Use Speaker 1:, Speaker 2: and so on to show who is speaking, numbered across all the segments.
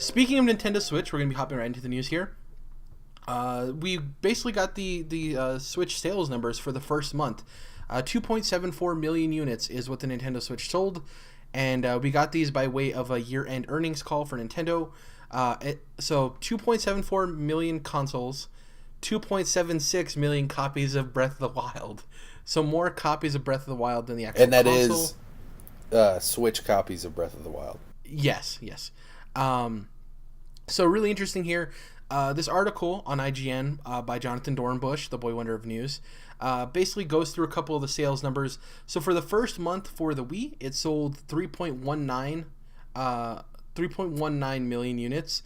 Speaker 1: Speaking of Nintendo Switch, we're going to be hopping right into the news here. We basically got the Switch sales numbers for the first month. 2.74 million units is what the Nintendo Switch sold, and we got these by way of a year-end earnings call for Nintendo. So 2.74 million consoles, 2.76 million copies of Breath of the Wild. So more copies of Breath of the Wild than the actual console.
Speaker 2: And that is Switch copies of Breath of the Wild.
Speaker 1: Yes. So really interesting here. This article on IGN by Jonathan Dornbush, the boy wonder of news, basically goes through a couple of the sales numbers. So for the first month for the Wii, it sold 3.19 million units,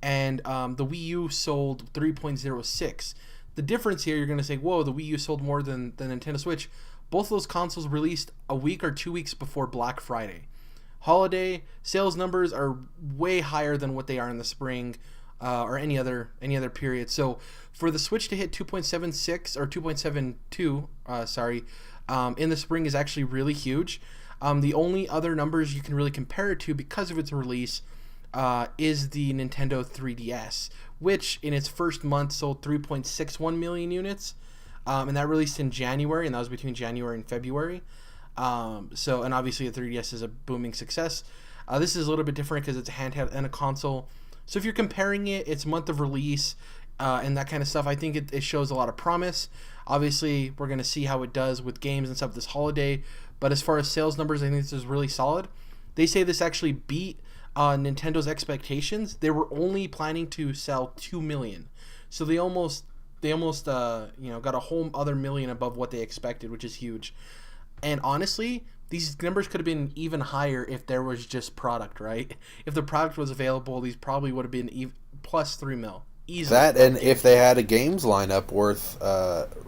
Speaker 1: and the Wii U sold 3.06. The difference here, you're going to say, whoa, the Wii U sold more than the Nintendo Switch. Both of those consoles released a week or 2 weeks before Black Friday. Holiday sales numbers are way higher than what they are in the spring or any other period. So for the Switch to hit 2.76 or 2.72, in the spring is actually really huge. The only other numbers you can really compare it to because of its release is the Nintendo 3DS, which in its first month sold 3.61 million units, and that released in January, and that was between January and February. And obviously the 3DS is a booming success. This is a little bit different because it's a handheld and a console. So if you're comparing its month of release and that kind of stuff, I think it shows a lot of promise. Obviously, we're going to see how it does with games and stuff this holiday. But as far as sales numbers, I think this is really solid. They say this actually beat Nintendo's expectations. They were only planning to sell 2 million. So they almost got a whole other million above what they expected, which is huge. And honestly, these numbers could have been even higher if there was just product, right? If the product was available, these probably would have been plus 3 mil. Easily.
Speaker 2: That, and if they had a games lineup worth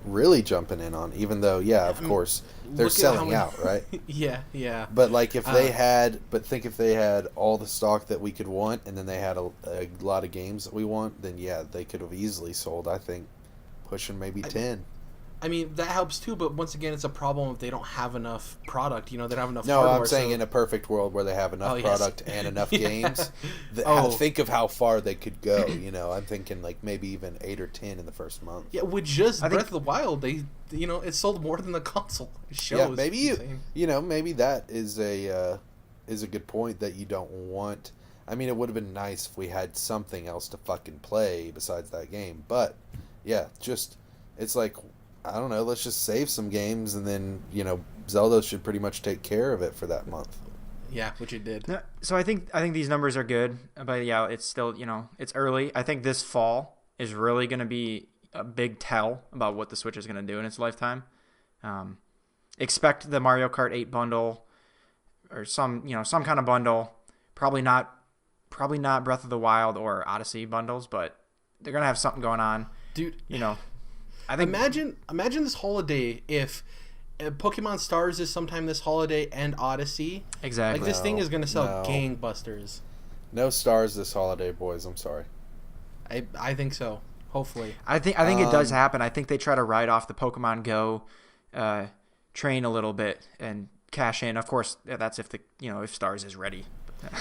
Speaker 2: really jumping in on, even though, of course, they're selling out, right?
Speaker 1: Yeah.
Speaker 2: But like if they had all the stock that we could want, and then they had a lot of games that we want, then they could have easily sold, I think, pushing maybe 10.
Speaker 1: I mean, that helps too, but once again, it's a problem if they don't have enough product. They don't have enough
Speaker 2: No,
Speaker 1: hardware,
Speaker 2: I'm saying in a perfect world where they have enough product and enough games, think of how far they could go. I'm thinking like maybe even 8 or 10 in the first month.
Speaker 1: Yeah, with just Breath of the Wild, it sold more than the console. It shows.
Speaker 2: Yeah, maybe maybe that is a good point that you don't want. I mean, it would have been nice if we had something else to fucking play besides that game. But it's like, I don't know, let's just save some games, and then, Zelda should pretty much take care of it for that month.
Speaker 1: Yeah, which it did.
Speaker 3: So I think these numbers are good, but it's still, it's early. I think this fall is really going to be a big tell about what the Switch is going to do in its lifetime. Expect the Mario Kart 8 bundle or some kind of bundle. Probably not Breath of the Wild or Odyssey bundles, but they're going to have something going on.
Speaker 1: Dude,
Speaker 3: I think
Speaker 1: imagine this holiday if Pokemon Stars is sometime this holiday and Odyssey.
Speaker 3: Exactly.
Speaker 1: Like, this thing is going to sell gangbusters.
Speaker 2: No Stars this holiday, boys. I'm sorry.
Speaker 1: I think so. Hopefully.
Speaker 3: I think it does happen. I think they try to ride off the Pokemon Go train a little bit and cash in. Of course, that's if if Stars is ready.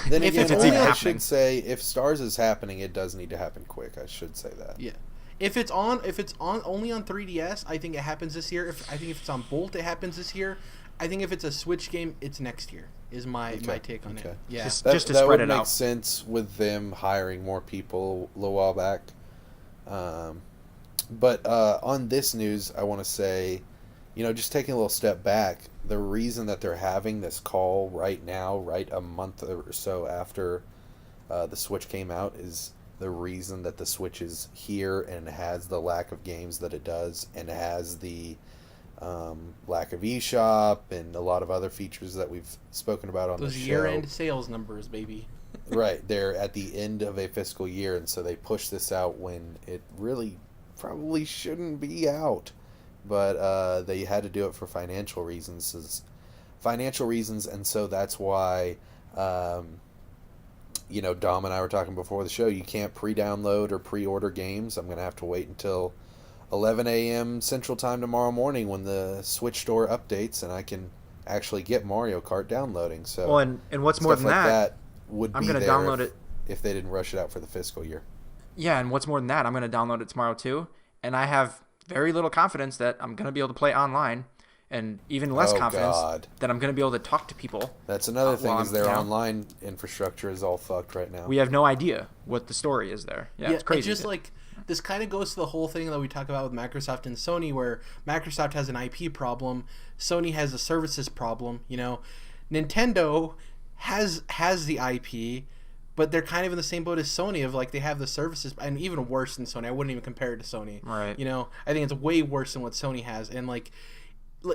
Speaker 2: Then
Speaker 1: if
Speaker 2: again,
Speaker 1: it's even
Speaker 2: I
Speaker 1: happening.
Speaker 2: should say if Stars is happening, it does need to happen quick. I should say that.
Speaker 1: Yeah. If it's on only on 3DS, I think it happens this year. I think if it's on Bolt, it happens this year. I think if it's a Switch game, it's next year. Is my take on it. Yeah,
Speaker 3: just to spread it out.
Speaker 2: That would make sense with them hiring more people a little while back. But on this news, I want to say, just taking a little step back, the reason that they're having this call right now, right a month or so after the Switch came out, is the reason that the Switch is here and has the lack of games that it does, and has the lack of eShop and a lot of other features that we've spoken about on the show.
Speaker 1: Those year-end sales numbers, baby.
Speaker 2: Right, they're at the end of a fiscal year, and so they push this out when it really probably shouldn't be out. But they had to do it for financial reasons, and so that's why Dom and I were talking before the show, you can't pre-download or pre-order games. I'm going to have to wait until 11 a.m. Central Time tomorrow morning when the Switch store updates, and I can actually get Mario Kart downloading. So,
Speaker 3: and what's more than
Speaker 2: like
Speaker 3: that
Speaker 2: would
Speaker 3: I'm
Speaker 2: be
Speaker 3: going to
Speaker 2: there
Speaker 3: download it
Speaker 2: if they didn't rush it out for the fiscal year.
Speaker 3: Yeah, and what's more than that, I'm going to download it tomorrow too, and I have very little confidence that I'm going to be able to play online, and even less confidence that I'm going to be able to talk to people.
Speaker 2: That's another thing, is their online infrastructure is all fucked right now.
Speaker 3: We have no idea what the story is there. Yeah, it's crazy.
Speaker 1: It's just like, this kind of goes to the whole thing that we talk about with Microsoft and Sony, where Microsoft has an IP problem, Sony has a services problem. You know, Nintendo has the IP, but they're kind of in the same boat as Sony, of like, they have the services, and even worse than Sony. I wouldn't even compare it to Sony.
Speaker 3: Right.
Speaker 1: You know, I think it's way worse than what Sony has, and like,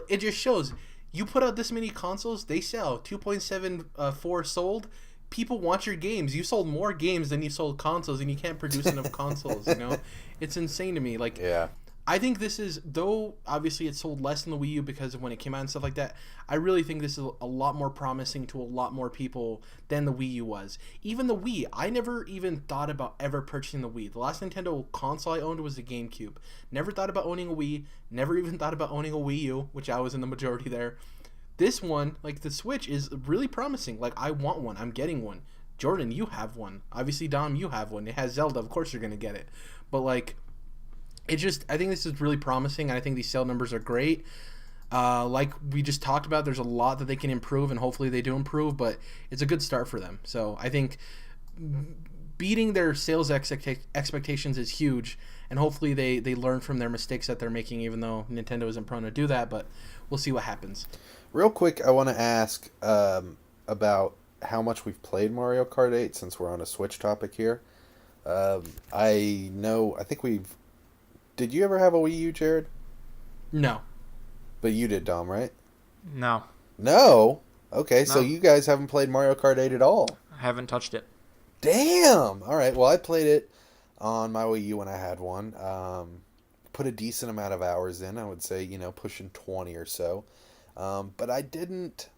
Speaker 1: it just shows, you put out this many consoles, they sell 2.74 sold. People want your games. You sold more games than you sold consoles, and you can't produce enough consoles. You know, it's insane to me. Like,
Speaker 2: yeah.
Speaker 1: I think this is, though obviously it sold less than the Wii U because of when it came out and stuff like that, I really think this is a lot more promising to a lot more people than the Wii U was. Even the Wii, I never even thought about ever purchasing the Wii. The last Nintendo console I owned was the GameCube. Never thought about owning a Wii. Never even thought about owning a Wii U, which I was in the majority there. This one, like the Switch, is really promising. Like, I want one. I'm getting one. Jordan, you have one. Obviously, Dom, you have one. It has Zelda. Of course you're going to get it. But, like, it just, I think this is really promising, and I think these sale numbers are great. Like we just talked about, there's a lot that they can improve, and hopefully they do improve, but it's a good start for them. So I think beating their sales expectations is huge, and hopefully they learn from their mistakes that they're making, even though Nintendo isn't prone to do that, but we'll see what happens.
Speaker 2: Real quick, I want to ask about how much we've played Mario Kart 8, since we're on a Switch topic here. I think we've... Did you ever have a Wii U, Jared?
Speaker 1: No.
Speaker 2: But you did, Dom, right?
Speaker 3: No.
Speaker 2: No? Okay,
Speaker 3: No.
Speaker 2: so you guys haven't played Mario Kart 8 at all.
Speaker 3: I haven't touched it.
Speaker 2: Damn! Alright, well, I played it on my Wii U when I had one. Put a decent amount of hours in, I would say, pushing 20 or so. But I didn't...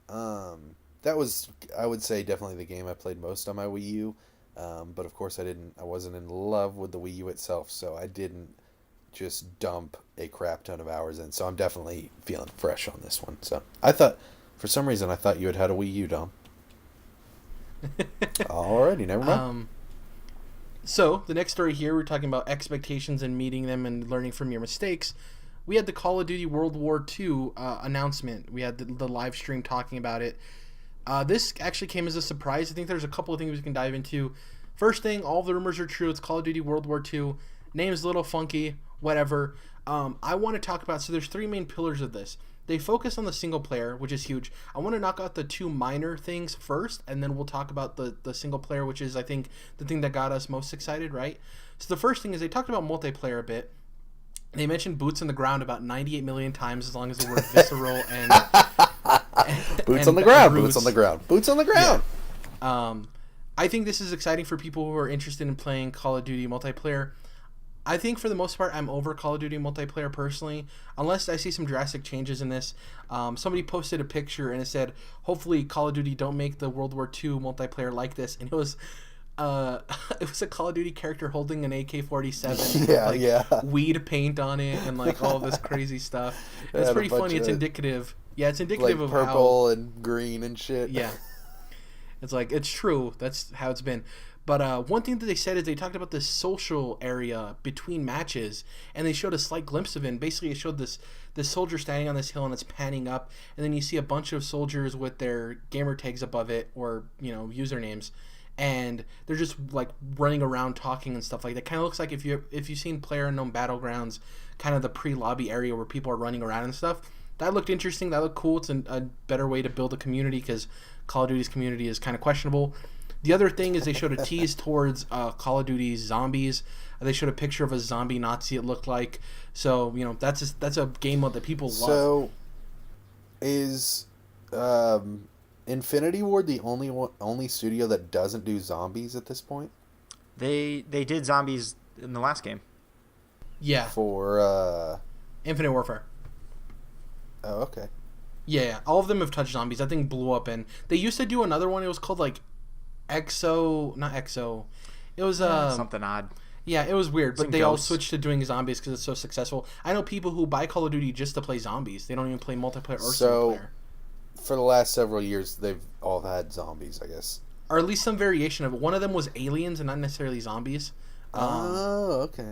Speaker 2: that was, I would say, definitely the game I played most on my Wii U. But of course I wasn't in love with the Wii U itself, so I didn't just dump a crap ton of hours in. So I'm definitely feeling fresh on this one. So for some reason I thought you had a Wii U, Dom. Alrighty, never mind.
Speaker 1: So the next story here, we're talking about expectations and meeting them and learning from your mistakes. We had the Call of Duty World War II announcement. We had the live stream talking about it. This actually came as a surprise. I think there's a couple of things we can dive into. First thing, all of the rumors are true. It's Call of Duty World War II. Name's a little funky, whatever. I want to talk about, so there's three main pillars of this. They focus on the single player, which is huge. I want to knock out the two minor things first, and then we'll talk about the single player, which is, I think, the thing that got us most excited, right? So the first thing is they talked about multiplayer a bit. They mentioned boots on the ground about 98 million times, as long as the word visceral and
Speaker 2: boots on the ground, boots on the ground, boots on the ground.
Speaker 1: Yeah. I think this is exciting for people who are interested in playing Call of Duty multiplayer. I think for the most part, I'm over Call of Duty multiplayer personally, unless I see some drastic changes in this. Somebody posted a picture and it said, hopefully Call of Duty don't make the World War II multiplayer like this. And it was a Call of Duty character holding an AK-47 with weed paint on it and like all this crazy stuff. It's pretty funny. It's indicative. Yeah, it's indicative
Speaker 2: like
Speaker 1: of
Speaker 2: purple and green and shit.
Speaker 1: Yeah. It's like, it's true. That's how it's been. But one thing that they said is they talked about this social area between matches, and they showed a slight glimpse of it. And basically, it showed this soldier standing on this hill, and it's panning up, and then you see a bunch of soldiers with their gamer tags above it, or usernames, and they're just like running around talking and stuff like that. Kind of looks like if you've seen PlayerUnknown Battlegrounds, kind of the pre-lobby area where people are running around and stuff. That looked interesting. That looked cool. It's a better way to build a community because Call of Duty's community is kind of questionable. The other thing is they showed a tease towards Call of Duty Zombies. They showed a picture of a zombie Nazi, it looked like. So, that's a game mode that people love.
Speaker 2: So, is Infinity Ward the only studio that doesn't do zombies at this point?
Speaker 3: They did zombies in the last game.
Speaker 1: Yeah.
Speaker 2: For
Speaker 1: Infinite Warfare.
Speaker 2: Oh, okay.
Speaker 1: Yeah, all of them have touched zombies. That thing blew up, and they used to do another one. It was called not Exo. It was
Speaker 3: something odd.
Speaker 1: Yeah, it was weird, but
Speaker 3: Some
Speaker 1: they
Speaker 3: ghosts.
Speaker 1: all switched to doing zombies because it's so successful. I know people who buy Call of Duty just to play zombies. They don't even play multiplayer or single player.
Speaker 2: For the last several years, they've all had zombies, I guess.
Speaker 1: or at least some variation of it. One of them was aliens and not necessarily zombies.
Speaker 2: Okay.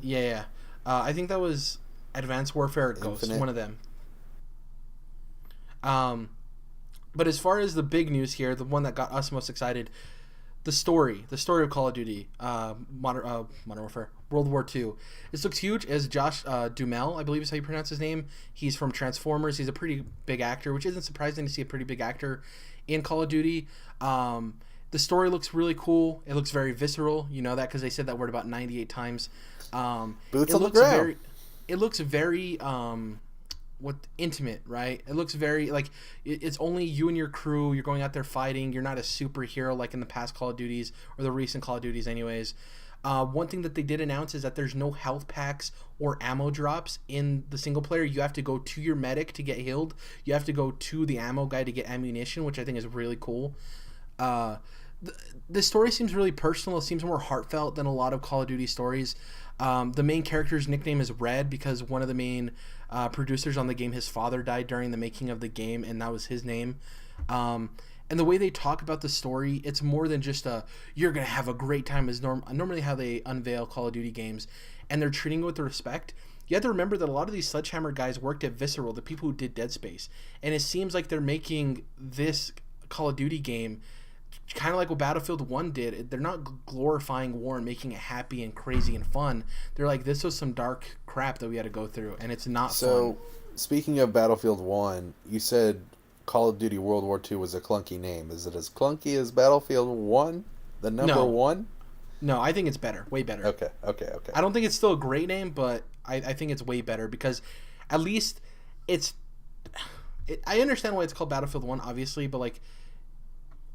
Speaker 1: Yeah. I think that was Advanced Warfare Ghost,
Speaker 2: Infinite.
Speaker 1: one of them. But as far as the big news here, the one that got us most excited, the story of Call of Duty, Modern Warfare, World War II. This looks huge. As Josh Duhamel, I believe is how you pronounce his name. He's from Transformers. He's a pretty big actor, which isn't surprising to see a pretty big actor in Call of Duty. The story looks really cool. It looks very visceral. You know that because they said that word about 98 times.
Speaker 2: Boots on the ground.
Speaker 1: It looks very intimate, right? It looks very like it's only you and your crew. You're going out there fighting. You're not a superhero like in the past Call of Duties or the recent Call of Duties anyways. One thing that they did announce is that there's no health packs or ammo drops in the single player. You have to go to your medic to get healed. You have to go to the ammo guy to get ammunition, which I think is really cool. The story seems really personal. It seems more heartfelt than a lot of Call of Duty stories. The main character's nickname is Red because one of the main producers on the game, his father died during the making of the game, and that was his name. And the way they talk about the story, it's more than just you're going to have a great time as normally how they unveil Call of Duty games, and they're treating it with respect. You have to remember that a lot of these Sledgehammer guys worked at Visceral, the people who did Dead Space, and it seems like they're making this Call of Duty game kind of like what Battlefield 1 did. They're not glorifying war and making it happy and crazy and fun. They're like, this was some dark crap that we had to go through, and it's not fun.
Speaker 2: So, speaking of Battlefield 1, you said Call of Duty World War II was a clunky name. Is it as clunky as Battlefield 1? The number 1?
Speaker 1: No, I think it's better. Way better.
Speaker 2: Okay.
Speaker 1: I don't think it's still a great name, but I think it's way better because at least I understand why it's called Battlefield 1, obviously, but like,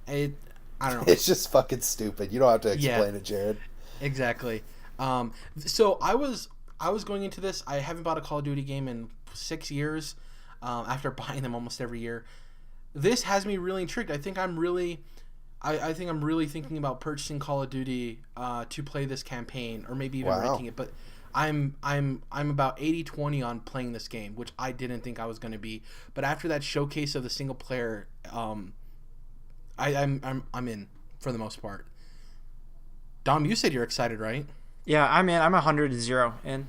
Speaker 1: I don't know.
Speaker 2: It's just fucking stupid. You don't have to explain it, Jared.
Speaker 1: Exactly. So I was going into this. I haven't bought a Call of Duty game in 6 years. After buying them almost every year, this has me really intrigued. I think I'm really thinking about purchasing Call of Duty to play this campaign, or maybe even renting it. But I'm about 80-20 on playing this game, which I didn't think I was going to be. But after that showcase of the single player, I'm in for the most part. Dom, you said you're excited, right?
Speaker 3: Yeah, I'm in. I'm 100-0 in.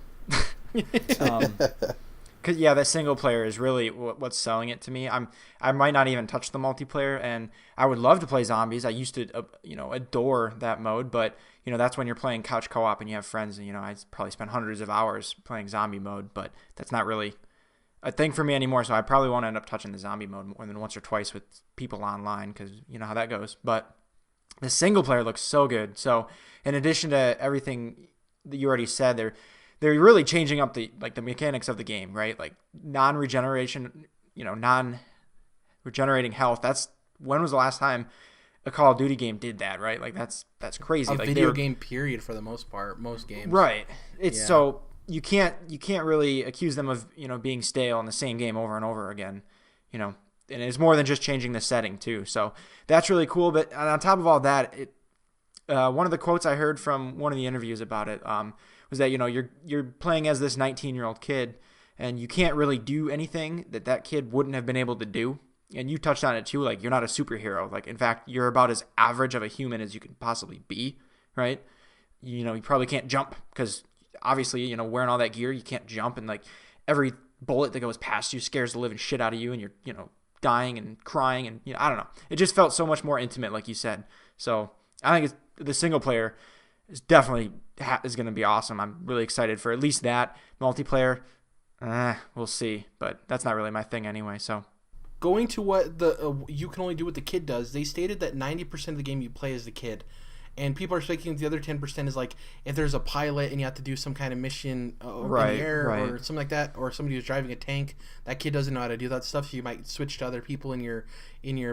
Speaker 3: Because that single player is really what's selling it to me. I might not even touch the multiplayer, and I would love to play zombies. I used to adore that mode, but that's when you're playing couch co-op and you have friends, and I probably spend hundreds of hours playing zombie mode, but that's not really a thing for me anymore. So I probably won't end up touching the zombie mode more than once or twice with people online, because you know how that goes. But the single player looks so good. So in addition to everything that you already said, they're really changing up the mechanics of the game, right? Like non-regeneration, non-regenerating health. When was the last time a Call of Duty game did that, right? Like that's crazy.
Speaker 1: A video game period for the most part, most games.
Speaker 3: Right. So you can't really accuse them of, being stale in the same game over and over again, and it's more than just changing the setting too. So that's really cool. But on top of all that, one of the quotes I heard from one of the interviews about it, was that you're playing as this 19-year-old kid, and you can't really do anything that kid wouldn't have been able to do. And you touched on it too, like you're not a superhero. Like in fact, you're about as average of a human as you can possibly be, right? You probably can't jump because obviously wearing all that gear, you can't jump, and like every bullet that goes past you scares the living shit out of you, and you're dying and crying, and I don't know. It just felt so much more intimate, like you said. So I think the single player is definitely is going to be awesome. I'm really excited for at least that. Multiplayer, we'll see, but that's not really my thing anyway. So
Speaker 1: going to what you can only do what the kid does, they stated that 90% of the game you play as the kid, and people are thinking the other 10% is like if there's a pilot and you have to do some kind of mission in the air or something like that, or somebody who's driving a tank, that kid doesn't know how to do that stuff, so you might switch to other people in your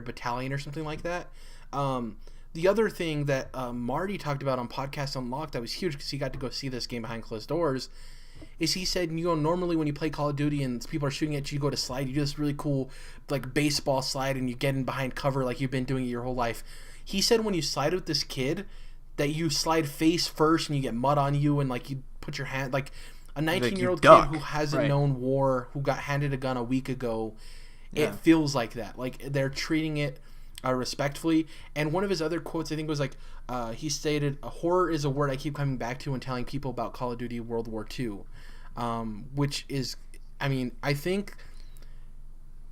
Speaker 1: battalion or something like that. The other thing that Marty talked about on Podcast Unlocked that was huge because he got to go see this game behind closed doors is he said, normally when you play Call of Duty and people are shooting at you, you go to slide, you do this really cool like baseball slide and you get in behind cover like you've been doing it your whole life. He said when you slide with this kid that you slide face first and you get mud on you and like you put your hand like a 19-year-old kid who hasn't known war, who got handed a gun a week ago, it feels like that. Like they're treating it respectfully. And one of his other quotes, I think, was like, he stated, "Horror is a word I keep coming back to when telling people about Call of Duty World War II," which is, I mean, I think,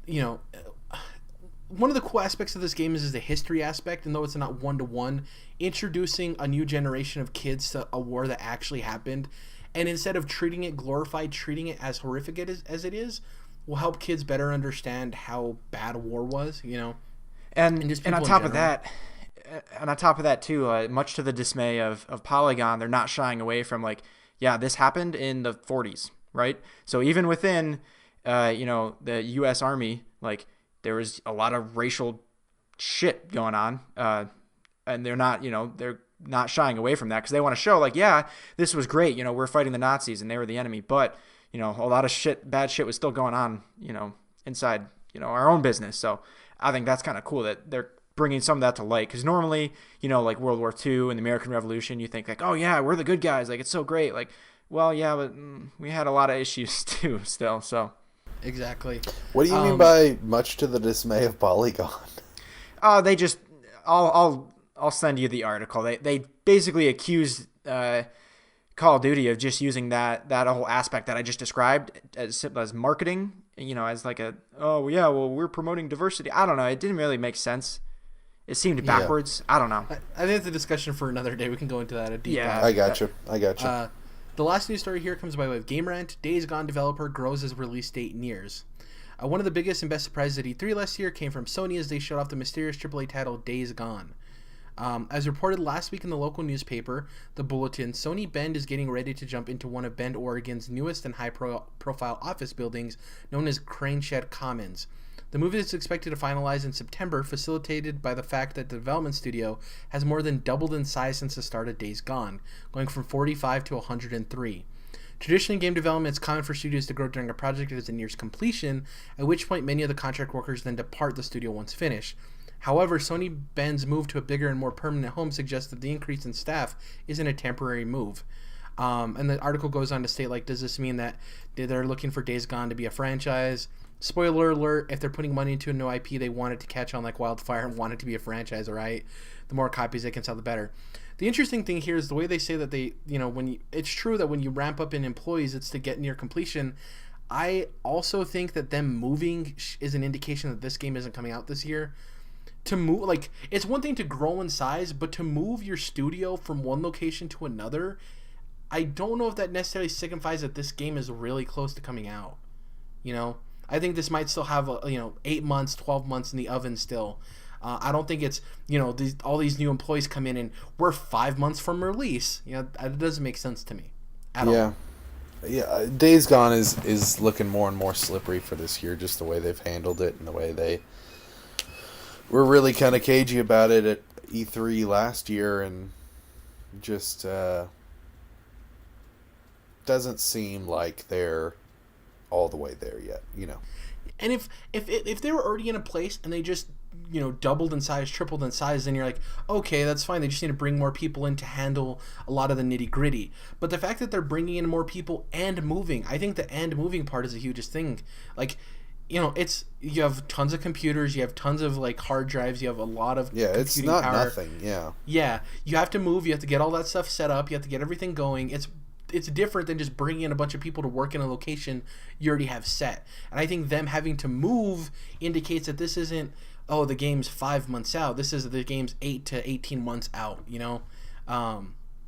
Speaker 1: one of the cool aspects of this game is the history aspect, and though it's not one-to-one, introducing a new generation of kids to a war that actually happened, and instead of treating it glorified, treating it as horrific as it is, will help kids better understand how bad war was,
Speaker 3: And on top of that, too, much to the dismay of Polygon, they're not shying away from this happened in the 40s, right? So even within, the U.S. Army, there was a lot of racial shit going on, and they're not shying away from that because they want to show this was great. We're fighting the Nazis and they were the enemy, but a lot of bad shit was still going on, inside, our own business. So I think that's kind of cool that they're bringing some of that to light, because normally, World War II and the American Revolution, you think oh yeah, we're the good guys, it's so great. Well, yeah, but we had a lot of issues too still. So
Speaker 1: exactly.
Speaker 2: What do you mean by much to the dismay of Polygon?
Speaker 3: They just I'll send you the article. They basically accused Call of Duty of just using that whole aspect that I just described as marketing, as we're promoting diversity. I don't know. It didn't really make sense. It seemed backwards. Yeah. I don't know.
Speaker 1: I think it's a discussion for another day. We can go into that a deep dive.
Speaker 2: I got you.
Speaker 1: The last news story here comes by way of Game Rant. Days Gone developer grows as release date nears. One of the biggest and best surprises at E3 last year came from Sony as they showed off the mysterious AAA title Days Gone. As reported last week in the local newspaper, The Bulletin, Sony Bend is getting ready to jump into one of Bend, Oregon's newest and high-profile office buildings, known as Crane Shed Commons. The move is expected to finalize in September, facilitated by the fact that the development studio has more than doubled in size since the start of Days Gone, going from 45 to 103. Traditionally, in game development, it's common for studios to grow during a project as it nears completion, at which point many of the contract workers then depart the studio once finished. However, Sony Bend's move to a bigger and more permanent home suggests that the increase in staff isn't a temporary move. And the article goes on to state, does this mean that they're looking for Days Gone to be a franchise? Spoiler alert, if they're putting money into a new IP, they want it to catch on like wildfire and want it to be a franchise, all right? The more copies they can sell, the better. The interesting thing here is the way they say that they, it's true that when you ramp up in employees, it's to get near completion. I also think that them moving is an indication that this game isn't coming out this year. To move, it's one thing to grow in size, but to move your studio from one location to another, I don't know if that necessarily signifies that this game is really close to coming out. I think this might still have 8 months, 12 months in the oven still. I don't think it's all these new employees come in and we're 5 months from release. It doesn't make sense to me at all.
Speaker 2: Yeah, Days Gone is looking more and more slippery for this year, just the way they've handled it and the way they were really kind of cagey about it at E3 last year, and just doesn't seem like they're all the way there yet,
Speaker 1: And if they were already in a place and they just doubled in size, tripled in size, then you're like, okay, that's fine. They just need to bring more people in to handle a lot of the nitty gritty. But the fact that they're bringing in more people and moving, I think the and moving part is the hugest thing. It's you have tons of computers, you have tons of hard drives, you have a lot of
Speaker 2: it's not
Speaker 1: power.
Speaker 2: Nothing.
Speaker 1: Yeah, you have to move, you have to get all that stuff set up, you have to get everything going. It's different than just bringing in a bunch of people to work in a location you already have set. And I think them having to move indicates that this isn't, the game's 5 months out. This is the game's 8 to 18 months out,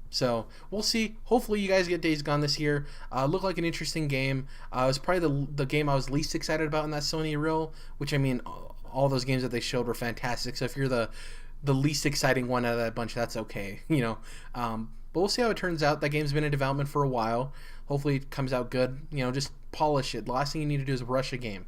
Speaker 1: So we'll see. Hopefully you guys get Days Gone this year. Looked like an interesting game. It was probably the game I was least excited about in that Sony reel, which, all those games that they showed were fantastic. So if you're the least exciting one out of that bunch, that's okay, But we'll see how it turns out. That game's been in development for a while. Hopefully it comes out good. Just polish it. The last thing you need to do is rush a game.